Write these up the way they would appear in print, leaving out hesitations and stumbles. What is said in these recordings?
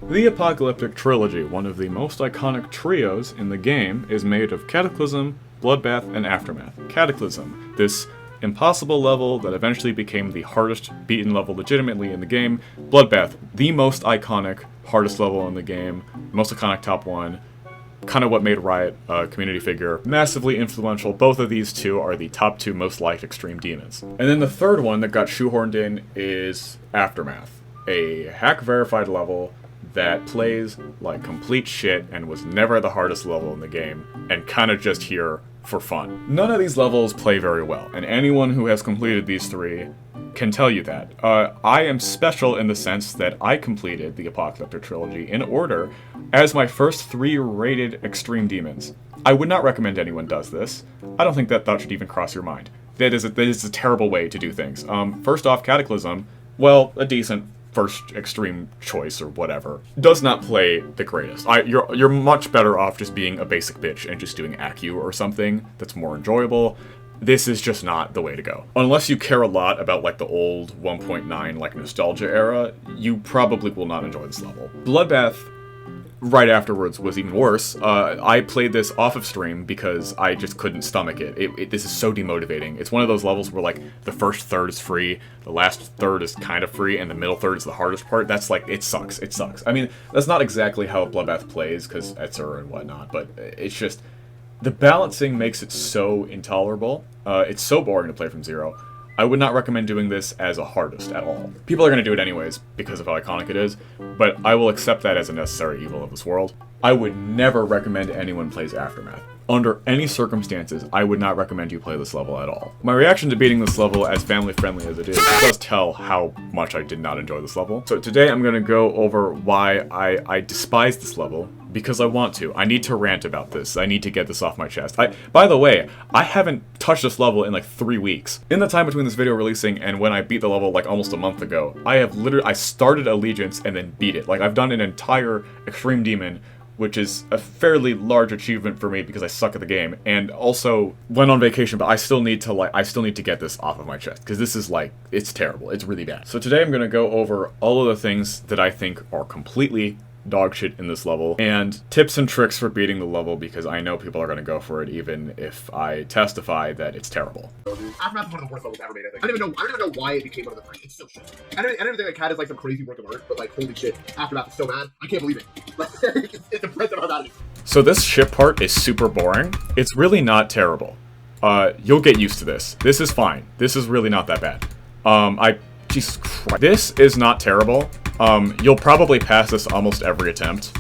The Apocalyptic Trilogy, one of the most iconic trios in the game, is made of Cataclysm, Bloodbath, and Aftermath. Cataclysm, this impossible level that eventually became the hardest beaten level legitimately in the game. Bloodbath, the most iconic, hardest level in the game, most iconic top one, kind of what made Riot a community figure. Massively influential. Both of these two are the top two most liked extreme demons. And then the third one that got shoehorned in is Aftermath, a hack-verified level that plays like complete shit and was never the hardest level in the game, and kind of just here for fun. None of these levels play very well, and anyone who has completed these three can tell you that. I am special in the sense that I completed the Apocalyptic Trilogy in order as my first 3 rated extreme demons. I would not recommend anyone does this. I don't think that thought should even cross your mind. That is a terrible way to do things. First off, Cataclysm, well, a decent first extreme choice or whatever, does not play the greatest. You're much better off just being a basic bitch and just doing Accu or something that's more enjoyable. This is just not the way to go. Unless you care a lot about like the old 1.9 like nostalgia era, you probably will not enjoy this level. Bloodbath right afterwards was even worse. I played this off of stream because I just couldn't stomach it. This is so demotivating. It's one of those levels where like the first third is free, the last third is kind of free, and the middle third is the hardest part. That's like, it sucks. It sucks. I mean, that's not exactly how Bloodbath plays, because Etzer and whatnot, but it's just, the balancing makes it so intolerable. It's so boring to play from zero. I would not recommend doing this as a hardest at all. People are going to do it anyways because of how iconic it is, but I will accept that as a necessary evil of this world. I would never recommend anyone plays Aftermath. Under any circumstances, I would not recommend you play this level at all. My reaction to beating this level, as family-friendly as it is, does tell how much I did not enjoy this level. So today I'm going to go over why I despise this level, because I want to. I need to rant about this. I need to get this off my chest. By the way, I haven't touched this level in like 3 weeks. In the time between this video releasing and when I beat the level like almost a month ago, I started Allegiance and then beat it. Like, I've done an entire Extreme Demon, which is a fairly large achievement for me because I suck at the game, and also went on vacation, but I still need to get this off of my chest, because this is like, it's terrible, it's really bad. So today I'm gonna go over all of the things that I think are completely dog shit in this level, and tips and tricks for beating the level, because I know people are going to go for it even if I testify that it's terrible. Aftermath is one of the worst levels ever made, I think. I don't even know why it became one of the 3. It's so shit. I don't even think that Cat is like some crazy work of art, but like, holy shit, Aftermath is so bad. I can't believe it. It's impressive how bad it is. So this ship part is super boring. It's really not terrible. You'll get used to this. This is fine. This is really not that bad. Jesus Christ. This is not terrible. You'll probably pass this almost every attempt.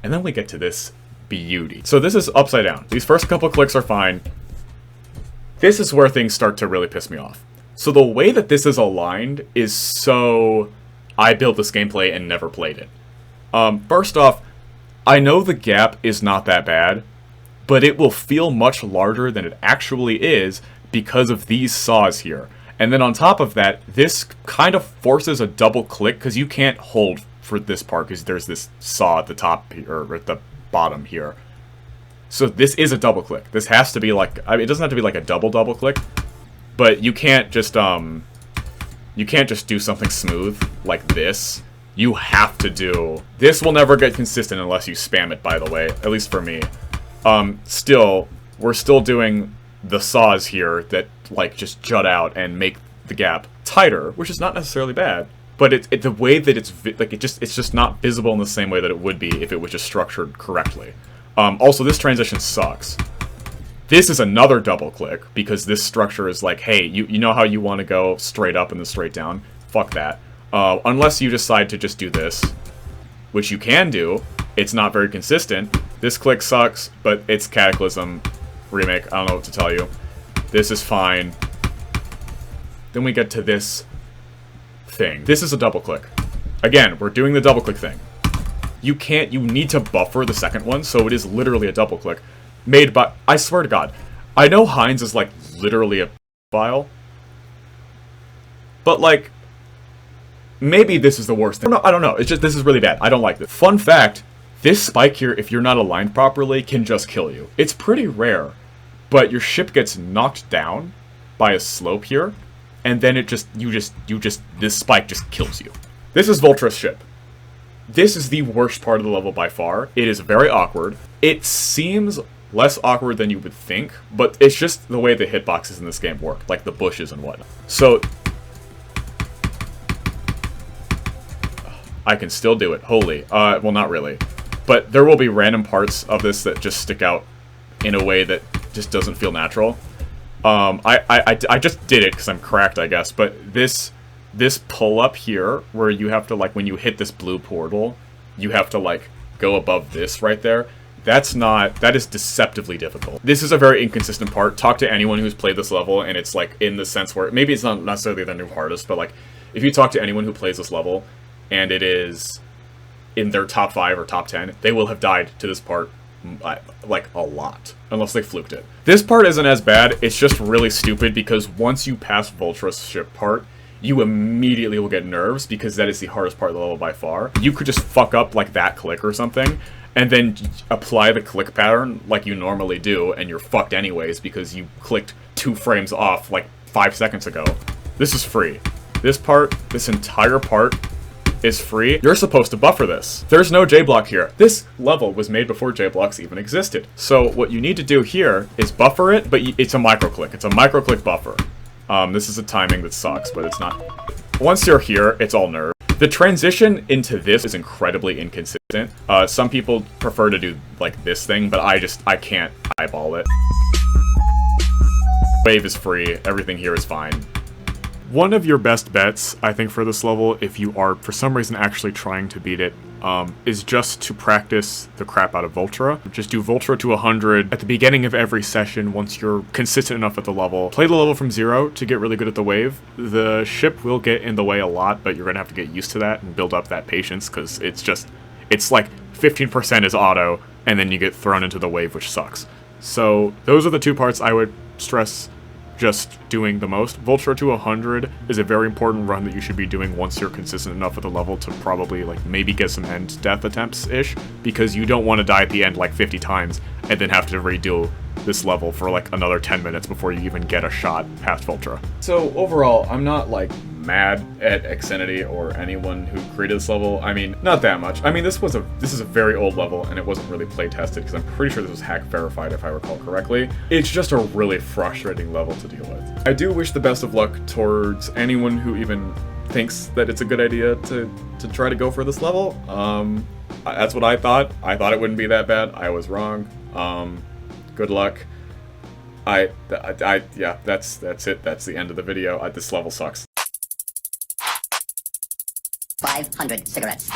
And then we get to this beauty. So this is upside down. These first couple clicks are fine. This is where things start to really piss me off. So the way that this is aligned is so... I built this gameplay and never played it. First off, I know the gap is not that bad, but it will feel much larger than it actually is because of these saws here. And then on top of that, this kind of forces a double click, because you can't hold for this part because there's this saw at the top here, or at the bottom here. So this is a double click. This has to be like, I mean, it doesn't have to be like a double click, but you can't just do something smooth like this. You have to do, this will never get consistent unless you spam it, by the way, at least for me. Still, we're still doing the saws here that like just jut out and make the gap tighter, which is not necessarily bad, but the way that it's just not visible in the same way that it would be if it was just structured correctly. Also, this transition sucks. This is another double click because this structure is like, hey, you know how you want to go straight up and then straight down? Fuck that. Unless you decide to just do this, which you can do. It's not very consistent. This click sucks, but it's Cataclysm remake. I don't know what to tell you. This is fine. Then we get to this thing. This is a double click. Again, we're doing the double click thing. You need to buffer the second one, so it is literally a double click. Made by, I swear to God, I know Heinz is like literally a file, but like, maybe this is the worst thing. I don't know. It's just, this is really bad. I don't like this. Fun fact, this spike here, if you're not aligned properly, can just kill you. It's pretty rare, but your ship gets knocked down by a slope here, and then it just, this spike just kills you. This is Voltra's ship. This is the worst part of the level by far. It is very awkward. It seems less awkward than you would think, but it's just the way the hitboxes in this game work, like the bushes and whatnot. So I can still do it. Holy. Well, not really. But there will be random parts of this that just stick out in a way that just doesn't feel natural. I just did it because I'm cracked, I guess, but this pull-up here, where you have to, like, when you hit this blue portal, you have to, like, go above this right there. That is deceptively difficult. This is a very inconsistent part. Talk to anyone who's played this level, and it's, like, in the sense where, maybe it's not necessarily the new hardest, but, like, if you talk to anyone who plays this level, and it is in their top 5 or top 10, they will have died to this part, like, a lot. Unless they fluked it. This part isn't as bad, it's just really stupid because once you pass Vultra's ship part, you immediately will get nerves because that is the hardest part of the level by far. You could just fuck up, like, that click or something, and then apply the click pattern like you normally do, and you're fucked anyways because you clicked 2 frames off, like, 5 seconds ago. This is free. This entire part is free. You're supposed to buffer this. There's no J-block here. This level was made before J-blocks even existed. So what you need to do here is buffer it, but it's a microclick. It's a microclick buffer. This is a timing that sucks, but it's not. Once you're here, it's all nerve. The transition into this is incredibly inconsistent. Some people prefer to do, like, this thing, but I can't eyeball it. Wave is free. Everything here is fine. One of your best bets, I think, for this level, if you are, for some reason, actually trying to beat it, is just to practice the crap out of Vultra. Just do Vultra to 100 at the beginning of every session once you're consistent enough at the level. Play the level from 0 to get really good at the wave. The ship will get in the way a lot, but you're going to have to get used to that and build up that patience, because it's like 15% is auto, and then you get thrown into the wave, which sucks. So those are the 2 parts I would stress just doing the most. Vultra to 100 is a very important run that you should be doing once you're consistent enough at the level to probably, like, maybe get some end death attempts-ish, because you don't want to die at the end like 50 times and then have to redo this level for, like, another 10 minutes before you even get a shot past Vultra. So overall, I'm not, like, mad at Xfinity or anyone who created this level. I mean, not that much. I mean, this is a very old level, and it wasn't really play tested because I'm pretty sure this was hack verified if I recall correctly. It's just a really frustrating level to deal with. I do wish the best of luck towards anyone who even thinks that it's a good idea to try to go for this level. That's what I thought. I thought it wouldn't be that bad. I was wrong. Good luck. Yeah, that's it. That's the end of the video. This level sucks. 500 cigarettes.